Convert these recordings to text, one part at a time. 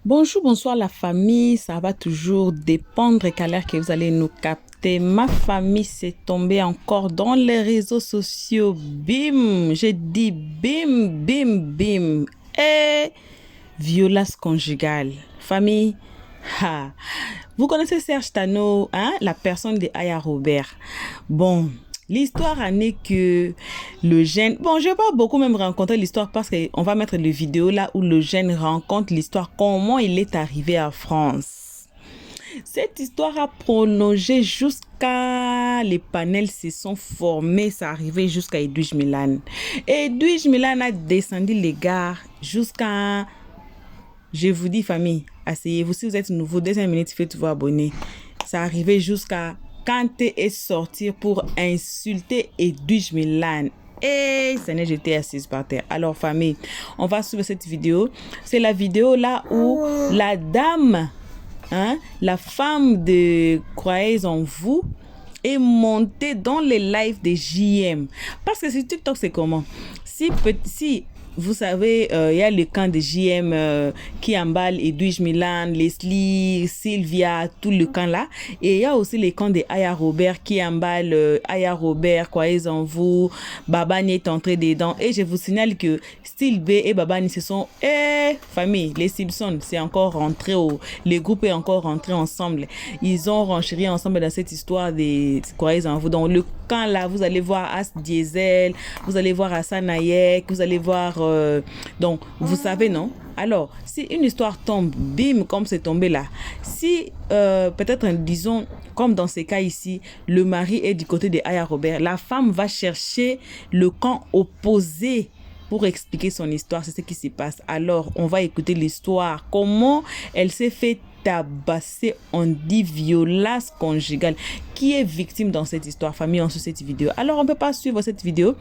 Bonjour, bonsoir la famille, ça va toujours dépendre qu'à l'heure que vous allez nous capter. Ma famille s'est tombée encore dans les réseaux sociaux. Bim, j'ai dit bim, bim, bim. Et violence conjugale. Famille, ha. Vous connaissez Serge Tano, hein, la personne de Aya Robert. Bon, l'histoire en est que le jeune... Bon, je vais pas beaucoup même rencontrer l'histoire parce qu'on va mettre les vidéos là où le jeune rencontre l'histoire, comment il est arrivé à France. Cette histoire a prolongé jusqu'à... Les panels se sont formés, ça arrivait jusqu'à Edwige Milan. Edwige Milan a descendu les gares jusqu'à... Je vous dis, famille, asseyez-vous. Si vous êtes nouveau, deuxième minute, faites-vous abonner. Ça arrivait jusqu'à Kanté est sorti pour insulter Edwige Milan. Et ça n'est jeté assise par terre. Alors, famille, on va suivre cette vidéo. C'est la vidéo là où la dame, hein, la femme de Croyez en vous, est montée dans les lives de JM. Parce que sur TikTok, c'est comment? Si vous savez, il y a le camp de JM qui emballe Edwige Milan, Leslie, Sylvia, tout le camp là. Et il y a aussi les camps de Aya Robert qui emballe Aya Robert, Croyez en vous, Babani est entré dedans. Et je vous signale que Sylvie et Babani se sont, famille, les Simpsons, c'est encore rentré les groupes est encore rentré ensemble. Ils ont renchéri ensemble dans cette histoire des Croyez en vous. Donc le camp là, vous allez voir As Diesel, vous allez voir Hassan Ayek, vous allez voir donc, vous savez, non? Alors, si une histoire tombe, bim, comme c'est tombé là, si peut-être, disons, comme dans ces cas ici, le mari est du côté de Aya Robert, la femme va chercher le camp opposé pour expliquer son histoire, c'est ce qui se passe. Alors, on va écouter l'histoire, comment elle s'est fait tabasser, on dit violence conjugale. Qui est victime dans cette histoire, famille, en cette vidéo? Alors, on ne peut pas suivre cette vidéo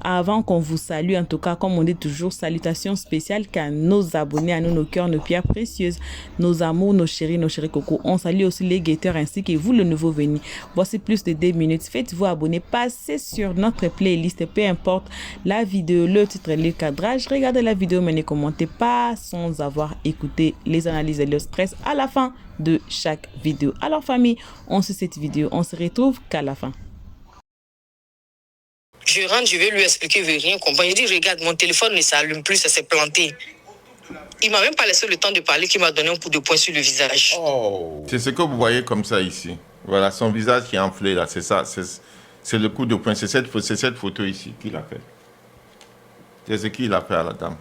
avant qu'on vous salue. En tout cas, comme on dit toujours, salutations spéciales qu'à nos abonnés, à nous, nos cœurs, nos pierres précieuses, nos amours, nos chéris cocos. On salue aussi les guetteurs ainsi que vous, le nouveau venu. Voici plus de 2 minutes. Faites-vous abonner, passez sur notre playlist, peu importe la vidéo, le titre, le cadrage. Regardez la vidéo, mais ne commentez pas sans avoir écouté les analyses et le stress à la fin de chaque vidéo. Alors famille, on suit cette vidéo, on se retrouve qu'à la fin. Je rentre, je vais lui expliquer, il ne veut rien comprendre. Je dis, regarde, mon téléphone ne s'allume plus, ça s'est planté. Il ne m'a même pas laissé le temps de parler, qu'il m'a donné un coup de poing sur le visage. Oh. C'est ce que vous voyez comme ça ici. Voilà, son visage qui est enflé là, c'est ça. C'est le coup de poing, c'est cette photo ici qu'il a fait. C'est ce qu'il a fait à la dame.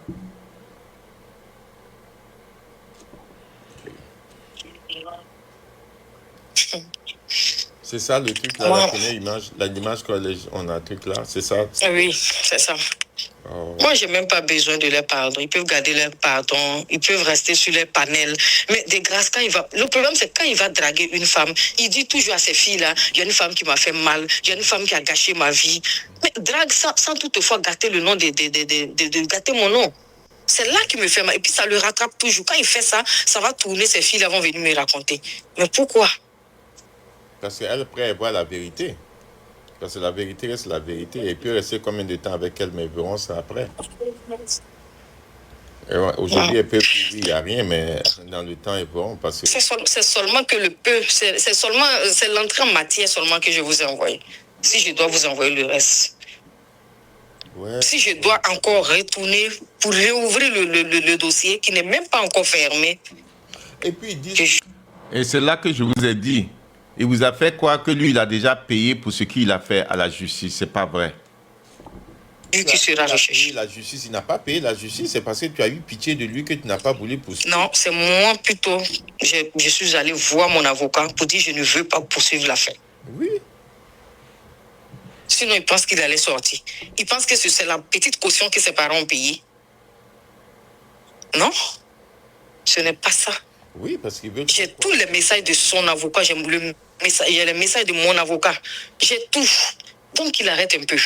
C'est ça le truc là, la première image, l'image qu'on a, truc là, c'est ça. Oui, c'est ça. Oh. Moi, je n'ai même pas besoin de leur pardon. Ils peuvent garder leur pardon, ils peuvent rester sur les panels. Mais de grâce, quand il va... Le problème, c'est quand il va draguer une femme, il dit toujours à ses filles-là, il y a une femme qui m'a fait mal, il y a une femme qui a gâché ma vie. Mais drague sans toutefois gâter le nom de gâter mon nom. C'est là qui me fait mal. Et puis, ça le rattrape toujours. Quand il fait ça, ça va tourner, ses filles-là vont venir me raconter. Mais pourquoi? Parce qu'elle prévoit la vérité. Parce que la vérité reste la vérité. Et puis rester combien de temps avec elle, mais verront ça après. Aujourd'hui, elle peut dire il n'y a rien, mais dans le temps, ils verront. Parce que... C'est seulement que le peu, c'est l'entrée en matière seulement que je vous ai envoyé. Si je dois vous envoyer le reste. Ouais. Si je dois encore retourner pour réouvrir le dossier qui n'est même pas encore fermé. Et puis, il dit... Et c'est là que je vous ai dit. Il vous a fait croire que lui, il a déjà payé pour ce qu'il a fait à la justice. C'est pas vrai. Lui qui sera recherché. La justice, il n'a pas payé la justice. C'est parce que tu as eu pitié de lui que tu n'as pas voulu poursuivre. Non, c'est moi plutôt. Je suis allé voir mon avocat pour dire que je ne veux pas poursuivre l'affaire. Oui. Sinon, il pense qu'il allait sortir. Il pense que c'est la petite caution que ses parents ont payée. Non, ce n'est pas ça. Oui, parce qu'il veut... J'ai tous les messages de son avocat, j'ai les messages de mon avocat. J'ai tout. Donc, il arrête un peu.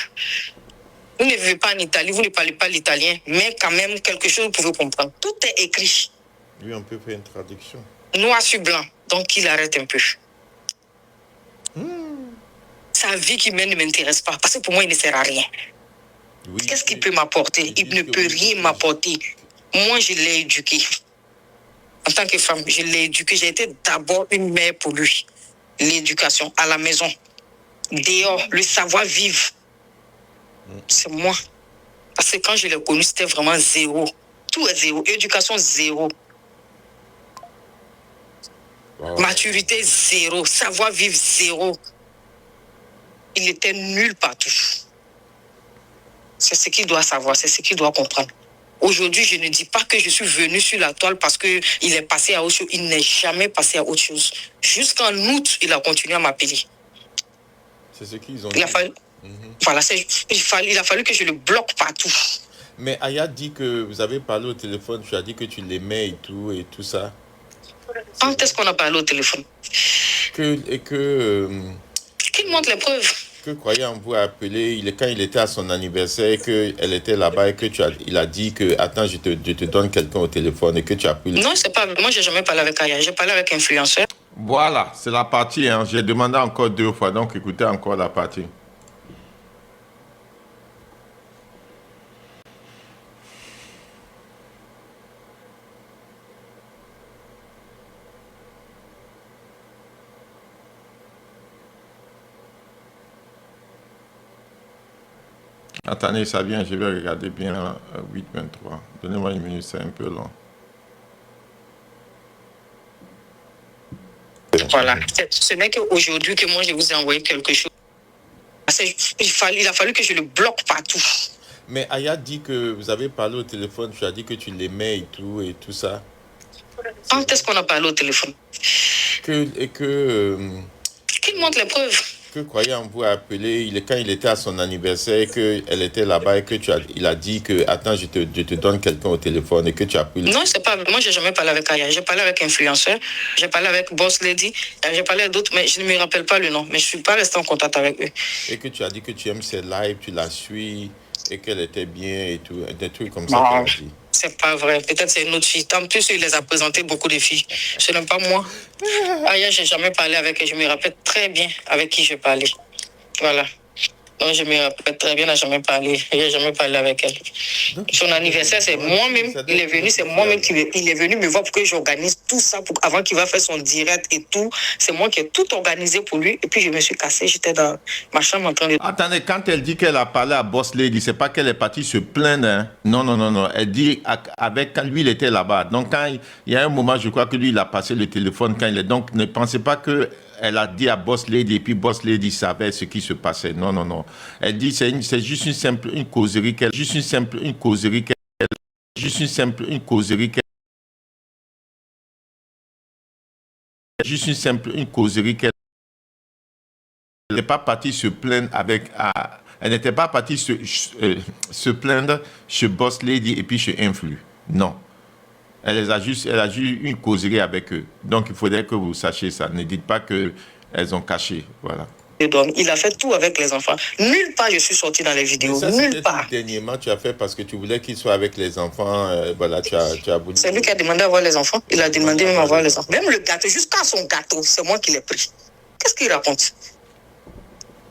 Vous ne vivez pas en Italie, vous ne parlez pas l'italien, mais quand même, quelque chose, vous pouvez comprendre. Tout est écrit. Lui, on peut faire une traduction. Noir sur blanc. Donc, il arrête un peu. Sa vie qui mène ne m'intéresse pas, parce que pour moi, il ne sert à rien. Oui, qu'est-ce qu'il peut m'apporter? Il ne peut rien m'apporter. Moi, je l'ai éduqué. En tant que femme, je l'ai éduqué. J'ai été d'abord une mère pour lui. L'éducation à la maison, dehors, le savoir-vivre. C'est moi. Parce que quand je l'ai connu, c'était vraiment zéro. Tout est zéro. Éducation, zéro. Wow. Maturité, zéro. Savoir-vivre, zéro. Il était nul partout. C'est ce qu'il doit savoir, c'est ce qu'il doit comprendre. Aujourd'hui, je ne dis pas que je suis venue sur la toile parce qu'il est passé à autre chose. Il n'est jamais passé à autre chose. Jusqu'en août, il a continué à m'appeler. C'est ce qu'ils ont dit. Voilà, il a fallu que je le bloque partout. Mais Aya dit que vous avez parlé au téléphone, tu as dit que tu l'aimais et tout ça. Quand est-ce qu'on a parlé au téléphone? Qu'il montre les preuves. Que croyant vous a appelé, quand il était à son anniversaire, qu'elle était là-bas et il a dit que attends, je te donne quelqu'un au téléphone et que tu as pris. Non, c'est pas. Moi, j'ai jamais parlé avec Aya. J'ai parlé avec influenceur. Voilà, c'est la partie. Hein. J'ai demandé encore 2 fois, donc écoutez encore la partie. Attendez, ça vient, je vais regarder bien 8.23. Donnez-moi une minute, c'est un peu long. Voilà, ce n'est qu'aujourd'hui que moi je vous ai envoyé quelque chose. Il a fallu que je le bloque partout. Mais Aya dit que vous avez parlé au téléphone, tu as dit que tu l'aimais et tout ça. Quand est-ce qu'on a parlé au téléphone? Qu'il montre les preuves. Que croyant vous a appelé, quand il était à son anniversaire, qu'elle était là-bas et il a dit que attends, je te donne quelqu'un au téléphone et que tu as pris. Non, c'est pas. Moi, j'ai jamais parlé avec Aya. J'ai parlé avec influenceur, j'ai parlé avec Boss Lady, j'ai parlé à d'autres, mais je ne me rappelle pas le nom. Mais je suis pas resté en contact avec eux. Et que tu as dit que tu aimes ses lives, tu la suis et qu'elle était bien et tout, des trucs comme ça. Non, dit. C'est pas vrai. Peut-être c'est une autre fille. Tant plus, il les a présenté beaucoup de filles. Ce n'est pas moi. Aya, j'ai jamais parlé avec elle. Je me rappelle très bien avec qui je parlais. Voilà. Donc, je me rappelle très bien, elle n'a jamais parlé. Je n'ai jamais parlé avec elle. Donc, son anniversaire, c'est moi-même. Il est venu, c'est moi-même qui il est venu me voir pour que j'organise tout ça avant qu'il va faire son direct et tout. C'est moi qui ai tout organisé pour lui. Et puis, je me suis cassée. J'étais dans ma chambre en train de... Attendez, quand elle dit qu'elle a parlé à Boss Lady, c'est pas qu'elle est partie se plaindre. Hein? Non. Elle dit quand lui, il était là-bas. Donc, quand il y a un moment, je crois que lui, il a passé le téléphone quand il est... Donc, ne pensez pas que... Elle a dit à Boss Lady et puis Boss Lady savait ce qui se passait. Non. Elle dit c'est juste une causerie qu'elle n'est pas partie se plaindre elle n'était pas partie se plaindre chez Boss Lady et puis chez Influ. Non. Elle a juste une causerie avec eux. Donc, il faudrait que vous sachiez ça. Ne dites pas qu'elles ont caché. Voilà. Il a fait tout avec les enfants. Nulle part je suis sortie dans les vidéos. Ça, nulle part. Dernièrement, tu as fait parce que tu voulais qu'il soit avec les enfants. Voilà, tu as voulu. C'est lui qui a demandé à voir les enfants. Il a demandé même à voir les enfants. Même le gâteau, jusqu'à son gâteau, c'est moi qui l'ai pris. Qu'est-ce qu'il raconte?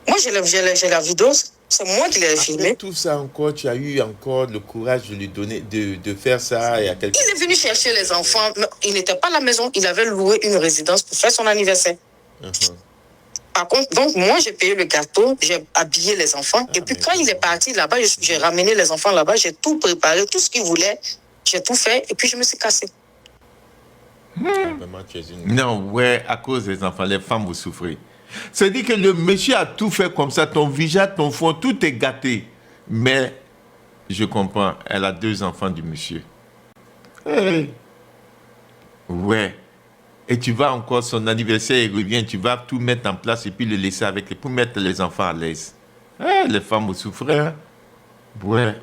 Moi, j'ai la vidéo. C'est moi qui l'ai filmé. Tout ça encore, tu as eu encore le courage de lui donner, de faire ça et à quelqu'un. Il est venu chercher les enfants. Il n'était pas à la maison. Il avait loué une résidence pour faire son anniversaire. Par contre, donc moi, j'ai payé le gâteau, j'ai habillé les enfants. Et puis quand il est parti là-bas, j'ai ramené les enfants là-bas, j'ai tout préparé, tout ce qu'il voulait. J'ai tout fait et puis je me suis cassée. Non, ouais, à cause des enfants, les femmes, vous souffrez. C'est-à-dire que le monsieur a tout fait comme ça, ton visage, ton fond, tout est gâté. Mais, je comprends, elle a 2 enfants du monsieur. Hey. Ouais. Et tu vas encore, son anniversaire, il revient, tu vas tout mettre en place et puis le laisser pour mettre les enfants à l'aise. Hey, les femmes, vous souffrez, hein? Ouais.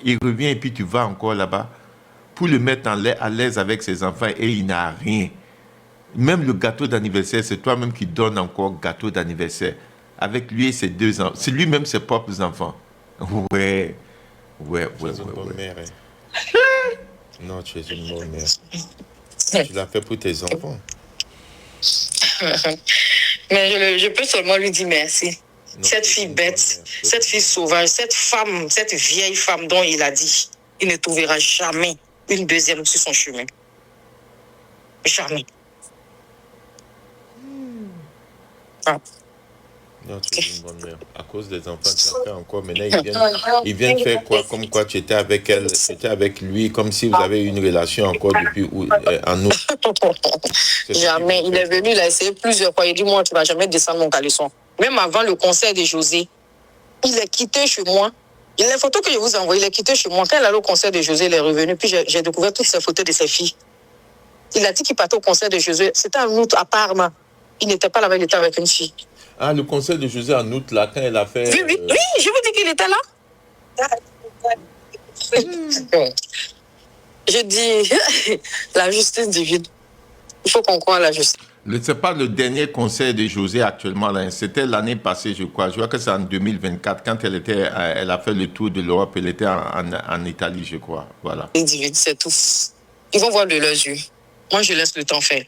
Il revient et puis tu vas encore là-bas pour le mettre à l'aise avec ses enfants et il n'a rien. Même le gâteau d'anniversaire, c'est toi-même qui donnes encore gâteau d'anniversaire. Avec lui et ses 2 enfants. C'est lui-même ses propres enfants. Ouais. Tu es une bonne mère. Hein? Non, tu es une bonne mère. Tu l'as fait pour tes enfants. Mais je peux seulement lui dire merci. Non, cette fille bête, cette fille sauvage, cette femme, cette vieille femme dont il a dit, il ne trouvera jamais une deuxième sur son chemin. Jamais. Ah. Non, tu es une bonne mère. À cause des enfants, tu as fait encore. Maintenant, ils viennent faire quoi? Comme quoi tu étais avec elle, tu étais avec lui, comme si vous avez une relation encore depuis en août. Jamais. Il est venu, il a essayé plusieurs fois. Il dit, moi, tu ne vas jamais descendre mon caleçon. Même avant le concert de José, il est quitté chez moi. Il y a les photos que je vous ai envoyées, il est quitté chez moi. Quand il allait au concert de José, il est revenu. Puis j'ai découvert toutes ces photos de ses filles. Il a dit qu'il partait au concert de José. C'était en août à Parma. Il n'était pas là-bas, il était avec une fille. Ah, le concert de José en août, là, quand elle a fait... Oui, je vous dis qu'il était là. Je dis, la justice divine. Il faut qu'on croie à la justice. Ce n'est pas le dernier concert de José actuellement, là. C'était l'année passée, je crois. Je crois que c'est en 2024, quand elle a fait le tour de l'Europe. Elle était en Italie, je crois. Voilà. Divine, c'est tout. Ils vont voir de leurs yeux. Moi, je laisse le temps faire.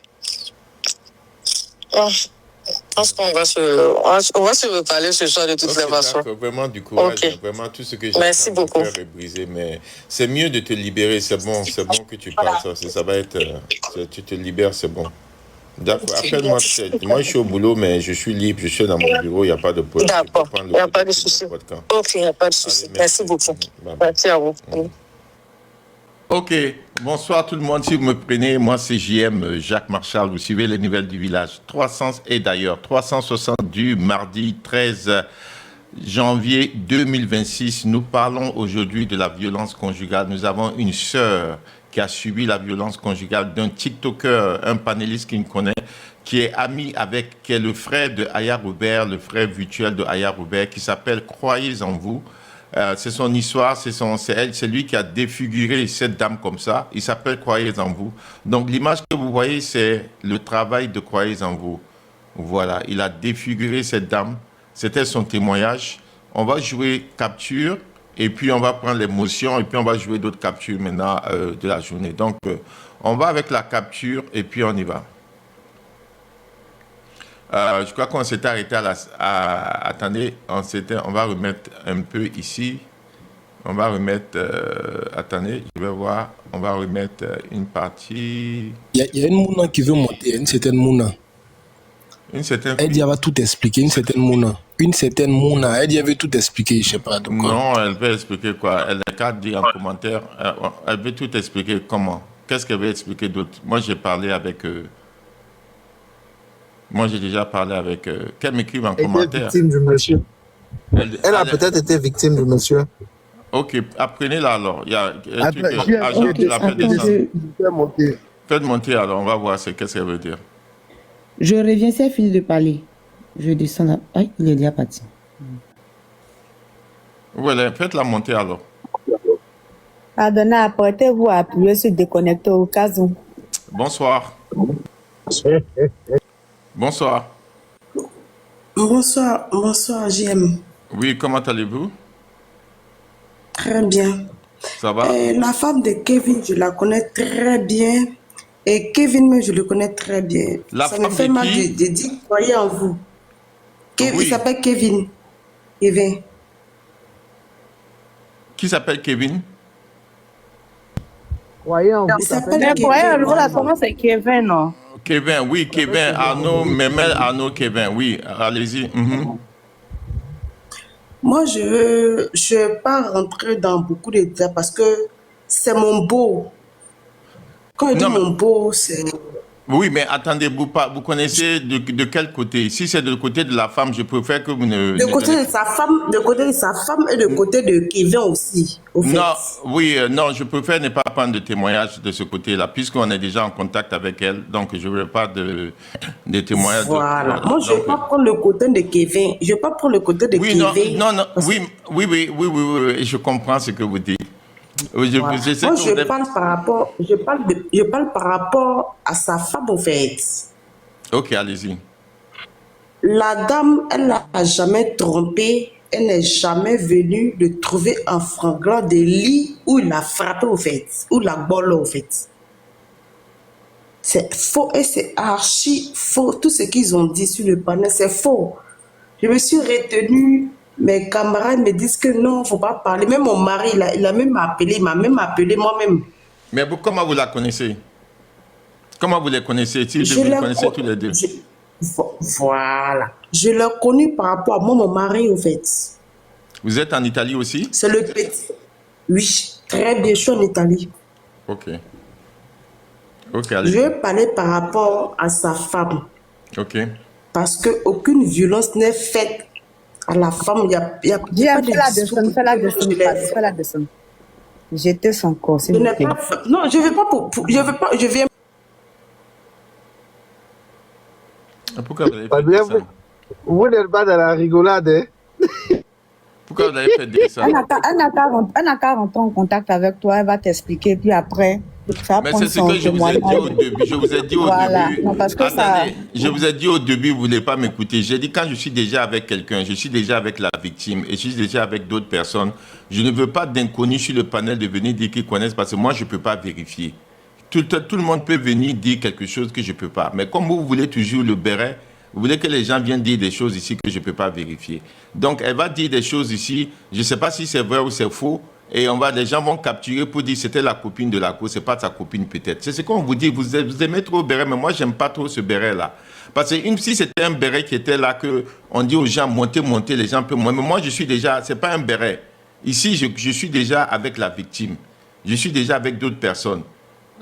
Oh. Je pense qu'on va se reparler ce soir de toutes les façons. Vraiment du courage, vraiment tout ce que j'ai Merci beaucoup. est brisé, mais c'est mieux de te libérer, c'est bon que tu parles, ça va être, tu te libères, c'est bon. D'accord, appelle-moi, moi je suis au boulot, mais je suis libre, je suis dans mon bureau, il n'y a pas de problème. D'accord, il n'y a pas de souci. Ok, il n'y a pas de souci. Merci beaucoup. Merci à vous. Ok, bonsoir tout le monde. Si vous me prenez, moi c'est JM, Jacques Marchal. Vous suivez les nouvelles du village. 360 du mardi 13 janvier 2026. Nous parlons aujourd'hui de la violence conjugale. Nous avons une sœur qui a subi la violence conjugale d'un TikToker, un panéliste qui me connaît, qui est ami avec, qui est le frère de Aya Robert, le frère virtuel de Aya Robert, qui s'appelle Croyez en vous. C'est son histoire, c'est lui qui a défiguré cette dame comme ça. Il s'appelle Croyez en vous. Donc l'image que vous voyez, c'est le travail de Croyez en vous. Voilà, il a défiguré cette dame. C'était son témoignage. On va jouer capture et puis on va prendre l'émotion et puis on va jouer d'autres captures maintenant de la journée. Donc on va avec la capture et puis on y va. Je crois qu'on s'était arrêté attendez, on va remettre un peu ici. On va remettre... attendez, je vais voir. On va remettre une partie... Il y a une Mouna qui veut monter, une certaine Mouna. Une certaine... Elle dit, elle va tout expliquer, une certaine Mouna. Une certaine Mouna, elle dit, elle veut tout expliquer, je ne sais pas de quoi. Non, elle veut expliquer quoi? Elle a qu'à dire en commentaire. Elle veut tout expliquer comment? Qu'est-ce qu'elle veut expliquer d'autre? Moi, j'ai parlé avec... Moi, j'ai déjà parlé avec... qu'elle m'écrive en commentaire. Victime du monsieur. Elle a peut-être été victime du monsieur. Ok, apprenez-la alors. Il y a un truc agent qui l'appelle descendre. Faites monter alors, on va voir qu'est-ce qu'elle veut dire. Je reviens, c'est fini de parler. Je descends là. Ah, il est déjà parti. Voilà, faites-la monter alors. Pardonnez, apportez-vous à appuyer sur déconnecter au cas où. Bonsoir. Bonsoir. Bonsoir, JM. Oui, comment allez-vous? Très bien. Ça va? La femme de Kevin, je la connais très bien. Et Kevin, même, je le connais très bien. Ça me fait mal de dire, croyez en vous. Oui. Il s'appelle Kevin. Kevin. Qui s'appelle Kevin? Croyez en vous. Il s'appelle Kevin. Croyez en vous, là, comment c'est Kevin, non? Kevin, oui, Kevin, Arnaud, Memel, Arnaud, Kevin, oui, allez-y. Moi, je veux pas rentrer dans beaucoup de détails parce que c'est mon beau. Quand je dis mon beau, c'est... Oui, mais attendez, vous connaissez de quel côté? Si c'est de côté de la femme, je préfère que vous ne... De côté de sa femme et de côté de Kevin aussi, au fait. Non, oui, non, je préfère ne pas prendre de témoignages de ce côté-là, puisqu'on est déjà en contact avec elle, donc je ne veux pas de témoignages. Voilà. Moi, je ne veux pas prendre le côté de Kevin. Je ne veux pas prendre le côté de Kevin. Non, oui, je comprends ce que vous dites. Moi, je parle par rapport à sa femme, en fait. Ok, allez-y. La dame, elle n'a jamais trompé. Elle n'est jamais venue le trouver en flagrant délit où il l'a frappé, au fait. Ou la bolle, au fait. C'est faux et c'est archi faux. Tout ce qu'ils ont dit sur le panel, c'est faux. Je me suis retenue. Mes camarades me disent que non, il ne faut pas parler. Même mon mari, il a même appelé, il m'a même appelé moi-même. Mais comment vous la connaissez? Comment vous les connaissez? Vous les connaissez tous les deux? Voilà. Je l'ai connu par rapport à moi, mon mari, au fait. Vous êtes en Italie aussi? C'est le petit. Oui, très bien, je suis en Italie. Ok. Ok, allez. Je vais parler par rapport à sa femme. Ok. Parce qu'aucune violence n'est faite à la femme. Il y a pas de fais la descente. J'étais son corps, s'il vous plaît. Non, je ne vais pas je viens. Pourquoi vous avez fait ça? Vous n'êtes pas dans la rigolade, hein? Pourquoi vous avez fait ça? Elle n'a qu'à rentrer en contact avec toi, elle va t'expliquer, puis après, mais c'est ce que je vous ai dit au début. Je vous ai dit au début. Non, parce que je vous ai dit au début, vous ne voulez pas m'écouter. J'ai dit quand je suis déjà avec quelqu'un, je suis déjà avec la victime et je suis déjà avec d'autres personnes, je ne veux pas d'inconnus sur le panel de venir dire qu'ils connaissent parce que moi, je ne peux pas vérifier. Tout le monde peut venir dire quelque chose que je ne peux pas. Mais comme vous voulez toujours le béret, vous voulez que les gens viennent dire des choses ici que je ne peux pas vérifier. Donc, elle va dire des choses ici, je ne sais pas si c'est vrai ou c'est faux, et les gens vont capturer pour dire c'était la copine de la cause, c'est pas sa copine peut-être. C'est ce qu'on vous dit, vous aimez trop le béret, mais moi, j'aime pas trop ce béret-là. Parce que si c'était un béret qui était là, qu'on dit aux gens, montez, les gens peuvent monter. Mais moi, je suis déjà, c'est pas un béret. Ici, je suis déjà avec la victime. Je suis déjà avec d'autres personnes.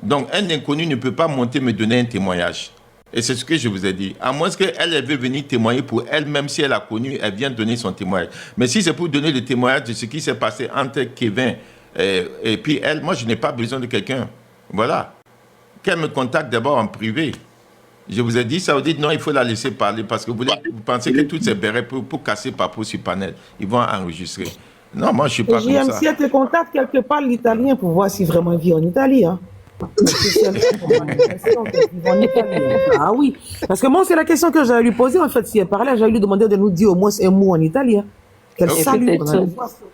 Donc, un inconnu ne peut pas monter me donner un témoignage. Et c'est ce que je vous ai dit. À moins qu'elle veut venir témoigner pour elle-même, si elle a connu, elle vient donner son témoignage. Mais si c'est pour donner le témoignage de ce qui s'est passé entre Kevin et puis elle, moi, je n'ai pas besoin de quelqu'un. Voilà. Qu'elle me contacte d'abord en privé. Je vous ai dit ça, vous dites non, il faut la laisser parler parce que vous pensez que toutes ces bérets pour casser Papo sur panel, ils vont enregistrer. Non, moi, je ne suis pas comme ça. Si elle te contacte quelque part l'italien pour voir si vraiment il vit en Italie, hein. Ah oui, parce que moi c'est la question que j'allais lui poser en fait. Si elle parlait, j'allais lui demander de nous dire au moins un mot en italien. Qu'elle salue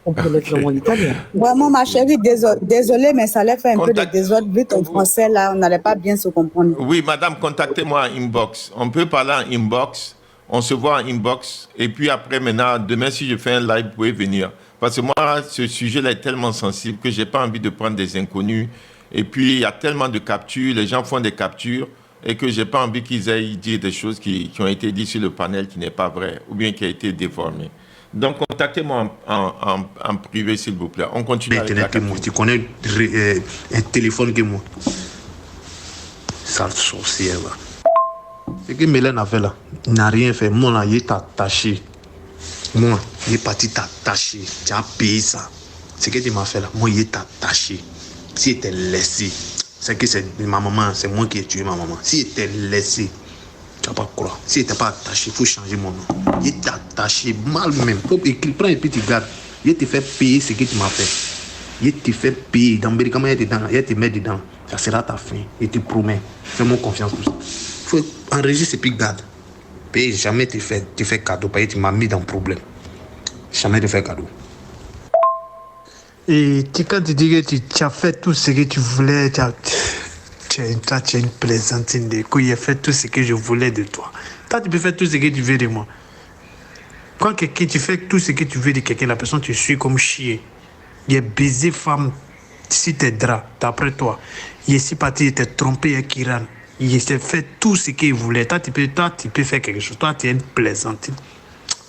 on peut mettre en italien. Vraiment ma chérie, désolée, mais ça allait faire un peu de désordre vu ton français là, on n'allait pas bien se comprendre. Oui, madame, contactez-moi en inbox. On peut parler en inbox, on se voit en inbox et puis après maintenant, demain si je fais un live, vous pouvez venir. Parce que moi, ce sujet-là est tellement sensible que j'ai pas envie de prendre des inconnus. Et puis, il y a tellement de captures, les gens font des captures, et que je n'ai pas envie qu'ils aillent dire des choses qui ont été dites sur le panel qui n'est pas vrai, ou bien qui a été déformé. Donc, contactez-moi en privé, s'il vous plaît. On continue avec la capture. Tu connais un téléphone que moi. Sale sorcière, là. Ce que Mélène a fait là, il n'a rien fait. Moi, là, il est attaché. Moi, il est parti t'attacher. Tu as payé ça. Ce que tu m'as fait là, moi, il est attaché. Si elle était laissé, c'est que c'est ma maman, c'est moi qui ai tué ma maman. Si elle était laissé, tu vas pas croire. Si elle n'était pas attaché, il faut changer mon nom. Il est attaché mal même. Il prend et puis tu gardes. Il te fait payer ce que tu m'as fait. Il te fait payer. Dans le médicament, il te met dedans. Ça sera ta fin. Il te promet. Fais-moi confiance pour ça. Il faut enregistrer et puis garde. Paye, jamais te fait cadeau. Parce que tu m'as mis dans le problème. Jamais te fait cadeau. Et quand tu dis que tu as fait tout ce que tu voulais, tu as une plaisantine de couilles, j'ai fait tout ce que je voulais de toi. Toi, tu peux faire tout ce que tu veux de moi. Quand quelqu'un, tu fais tout ce que tu veux de quelqu'un, la personne te suit comme chier. Il est baisé femme, si t'es drap, d'après toi. Il est si parti, il était trompé, il est Kiran. Il s'est fait tout ce qu'il voulait. Toi, tu peux faire quelque chose. Toi, tu es une plaisantine.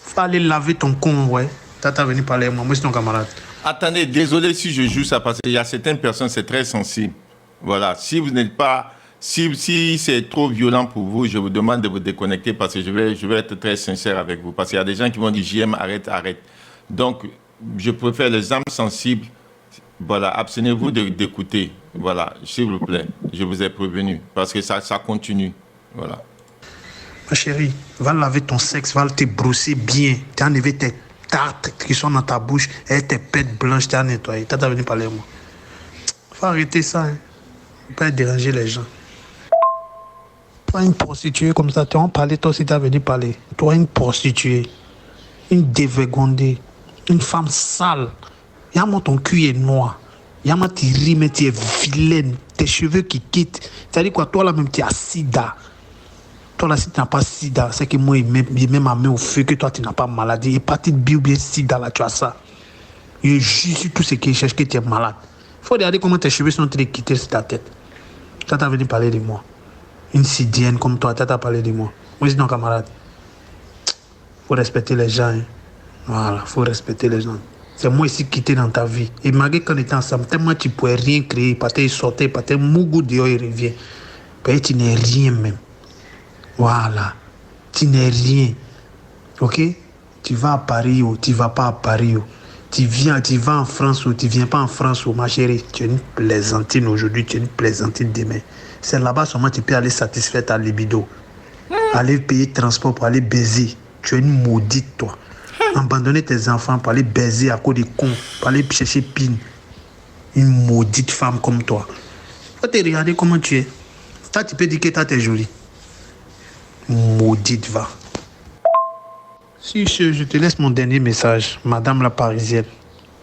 Faut aller laver ton con, ouais. Toi, t'as venu parler à moi. Moi, c'est ton camarade. Attendez, désolé si je joue ça parce qu'il y a certaines personnes, c'est très sensible. Voilà, si vous n'êtes pas, si c'est trop violent pour vous, je vous demande de vous déconnecter parce que je vais être très sincère avec vous. Parce qu'il y a des gens qui vont dire JM, arrête. Donc, je préfère les âmes sensibles. Voilà, abstenez-vous d'écouter. Voilà, s'il vous plaît, je vous ai prévenu parce que ça continue. Voilà. Ma chérie, va laver ton sexe, va te brosser bien, tu as enlevé tes tartes qui sont dans ta bouche et tes pètes blanches, tu as nettoyé. Tu as venu parler à moi. Faut arrêter ça. Hein. Faut pas déranger les gens. Toi, une prostituée comme ça, tu vas en parler, toi aussi, tu as venu parler. Toi, une prostituée, une dévergondée, une femme sale. Yama, ton cul est noir. Yama, tu ris, mais tu es vilaine. Tes cheveux qui quittent. C'est-à-dire quoi, toi là-même, tu as sida. Toi là, si tu n'as pas sida, c'est que moi, il met ma main au feu, que toi, tu n'as pas maladie. Hépatite B ou bien sida, là, tu as ça. Je suis tout ce qui cherche que tu es malade. Il faut regarder comment tes cheveux sont en train de quitter sur ta tête. Ça t'a venu parler de moi. Une sidienne comme toi, t'as parlé de moi. Moi, je dis non, camarade. Faut respecter les gens. Hein. Voilà, faut respecter les gens. C'est moi ici qui t'ai dans ta vie. Et malgré qu'on était ensemble, tellement tu pouvais rien créer, pas te sortir, pas te mougou dehors, il revient. Parce que tu n'es rien même. Voilà. Tu n'es rien. Ok? Tu vas à Paris ou tu vas pas à Paris. Tu vas en France ou tu viens pas en France ou ma chérie. Tu es une plaisantine aujourd'hui, tu es une plaisantine demain. C'est là-bas seulement tu peux aller satisfaire ta libido. Aller payer transport pour aller baiser. Tu es une maudite, toi. Abandonner tes enfants pour aller baiser à cause des cons, pour aller chercher pine. Une maudite femme comme toi. Faut te regarder comment tu es. Toi, tu peux dire que toi, t'es jolie. Maudite, va. Si je te laisse mon dernier message, Madame la Parisienne.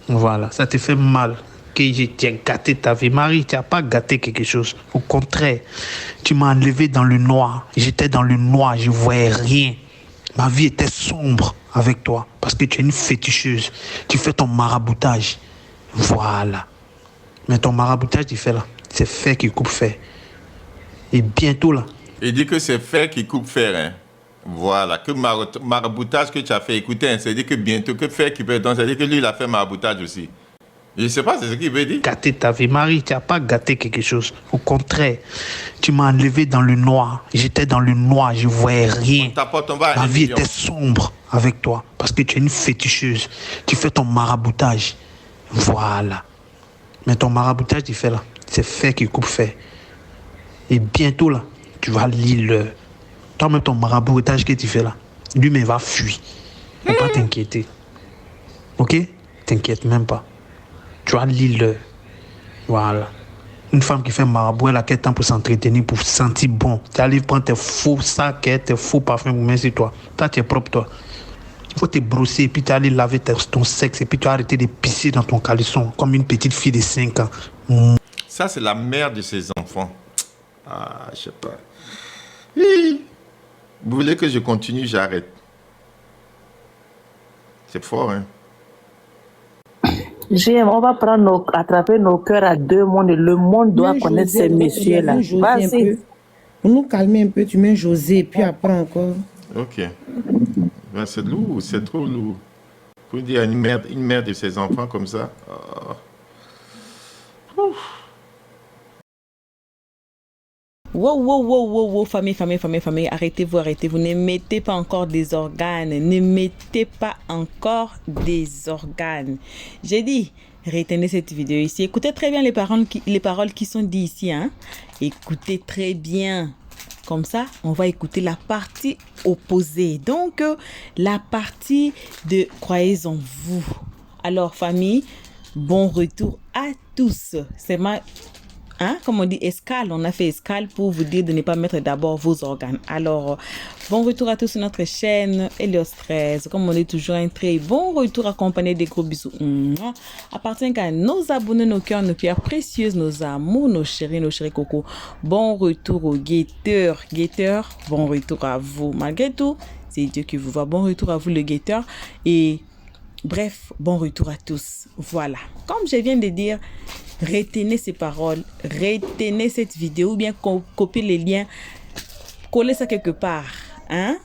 Voilà, ça te fait mal que je t'ai gâté ta vie. Marie, tu n'as pas gâté quelque chose. Au contraire, tu m'as enlevé dans le noir. J'étais dans le noir, je ne voyais rien. Ma vie était sombre avec toi parce que tu es une féticheuse. Tu fais ton maraboutage. Voilà. Mais ton maraboutage, tu fais là. C'est fer qui coupe fer. Et bientôt là. Il dit que c'est fer qui coupe fer. Hein. Voilà. Que maraboutage que tu as fait écouter, hein. C'est-à-dire que bientôt que fer qui peut. Donc, c'est-à-dire que lui, il a fait maraboutage aussi. Je ne sais pas, c'est ce qu'il veut dire. Gâter ta vie. Marie, tu n'as pas gâté quelque chose. Au contraire, tu m'as enlevé dans le noir. J'étais dans le noir, je ne voyais rien. Ma vie était sombre avec toi parce que tu es une féticheuse. Tu fais ton maraboutage. Voilà. Mais ton maraboutage, tu fais là. C'est fer qui coupe fer. Et bientôt là, tu vas lire le. Toi-même, ton maraboutage que tu fais là, lui-même va fuir. Ne pas t'inquiéter. Ok? T'inquiète même pas. Tu vas lire le. Voilà. Une femme qui fait marabout, elle a quel temps pour s'entretenir, pour se sentir bon. Tu arrives prendre tes faux sacs, tes faux parfums pour mettre sur toi. Toi, tu es propre, toi. Il faut te brosser et puis tu vas aller laver ton sexe et puis tu vas arrêter de pisser dans ton caleçon comme une petite fille de 5 ans. Ça, c'est la mère de ses enfants. Ah, je sais pas. Vous voulez que je continue, j'arrête. C'est fort, hein? On va attraper nos cœurs à deux mondes. Le monde doit connaître ces messieurs-là. Vas-y. Pour nous calmer un peu, tu mets José et puis après encore. Ok. Ben, c'est lourd, c'est trop lourd. Pour dire à une mère de ses enfants comme ça. Wow, famille, arrêtez-vous. Ne mettez pas encore des organes. J'ai dit, retenez cette vidéo ici. Écoutez très bien les paroles qui sont dites ici. Hein? Écoutez très bien. Comme ça, on va écouter la partie opposée. Donc, la partie de croyez en vous. Alors, famille, bon retour à tous. C'est ma... Hein, comme on dit escale, on a fait escale pour vous dire de ne pas mettre d'abord vos organes. Alors, bon retour à tous sur notre chaîne Helios 13. Comme on dit toujours, un très bon retour accompagné des gros bisous. Appartient à nos abonnés, nos cœurs, nos pierres précieuses, nos amours, nos chéris cocos. Bon retour aux guetteurs. Guetteurs, bon retour à vous. Malgré tout, c'est Dieu qui vous voit. Bon retour à vous, le guetteur. Et bref, bon retour à tous. Voilà. Comme je viens de dire, retenez ces paroles, retenez cette vidéo ou bien copiez les liens, collez ça quelque part. Hein?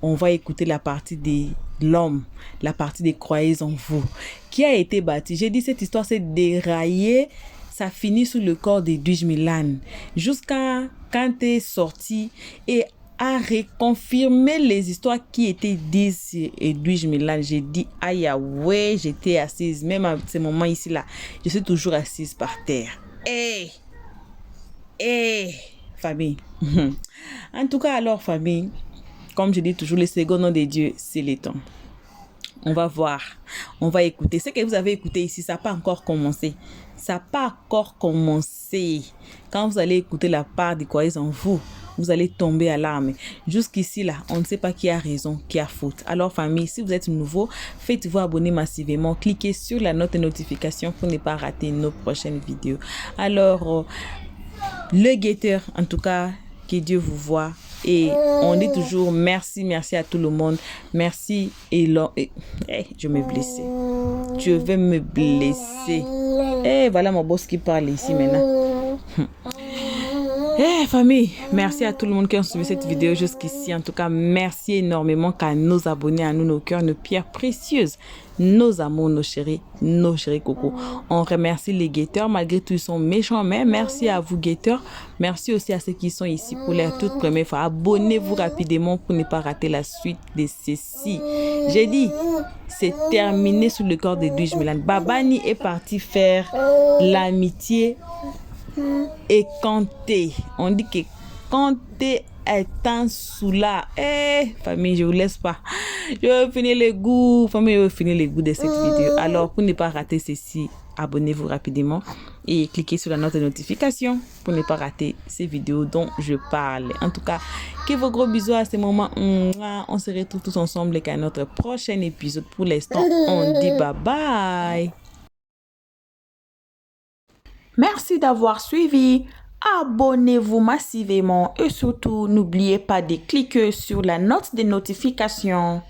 On va écouter la partie de l'homme, la partie des croyez en vous, qui a été bâtie. J'ai dit cette histoire s'est déraillée, ça finit sous le corps d'Edwige Milan. Jusqu'à quand tu es sorti et à reconfirmer les histoires qui étaient dites sur Edwige Milan. J'ai dit, aïe, ouais, j'étais assise, même à ce moment ici, là, je suis toujours assise par terre. Famille. En tout cas, alors, famille, comme je dis toujours, le second nom de Dieu, c'est le temps. On va voir, on va écouter. Ce que vous avez écouté ici, ça n'a pas encore commencé. Ça n'a pas encore commencé. Quand vous allez écouter la part des croyez en vous, vous allez tomber à l'arme. Jusqu'ici, là, on ne sait pas qui a raison, qui a faute. Alors, famille, si vous êtes nouveau, faites-vous abonner massivement. Cliquez sur la note de notification pour ne pas rater nos prochaines vidéos. Alors, le guetteur, en tout cas, que Dieu vous voit. Et on dit toujours merci à tout le monde. Merci. Et je vais me blesser. Je vais me blesser. Voilà mon boss qui parle ici maintenant. Famille, merci à tout le monde qui a suivi cette vidéo jusqu'ici. En tout cas, merci énormément à nos abonnés, à nous, nos cœurs, nos pierres précieuses, nos amours, nos chéris cocos. On remercie les guetteurs, malgré tout, ils sont méchants, mais merci à vous guetteurs. Merci aussi à ceux qui sont ici pour la toute première fois. Abonnez-vous rapidement pour ne pas rater la suite de ceci. J'ai dit, c'est terminé sous le corps de Edwige Milan. Babani est parti faire l'amitié et Kanté. On dit que Kanté est un soula. Famille, je vous laisse pas. Je vais finir les goûts. Famille, je vais finir les goûts de cette vidéo. Alors, pour ne pas rater ceci, abonnez-vous rapidement et cliquez sur la note de notification pour ne pas rater ces vidéos dont je parle. En tout cas, que vos gros bisous à ce moment. On se retrouve tous ensemble avec notre prochain épisode. Pour l'instant, on dit bye bye. Merci d'avoir suivi. Abonnez-vous massivement et surtout, n'oubliez pas de cliquer sur la note de notification.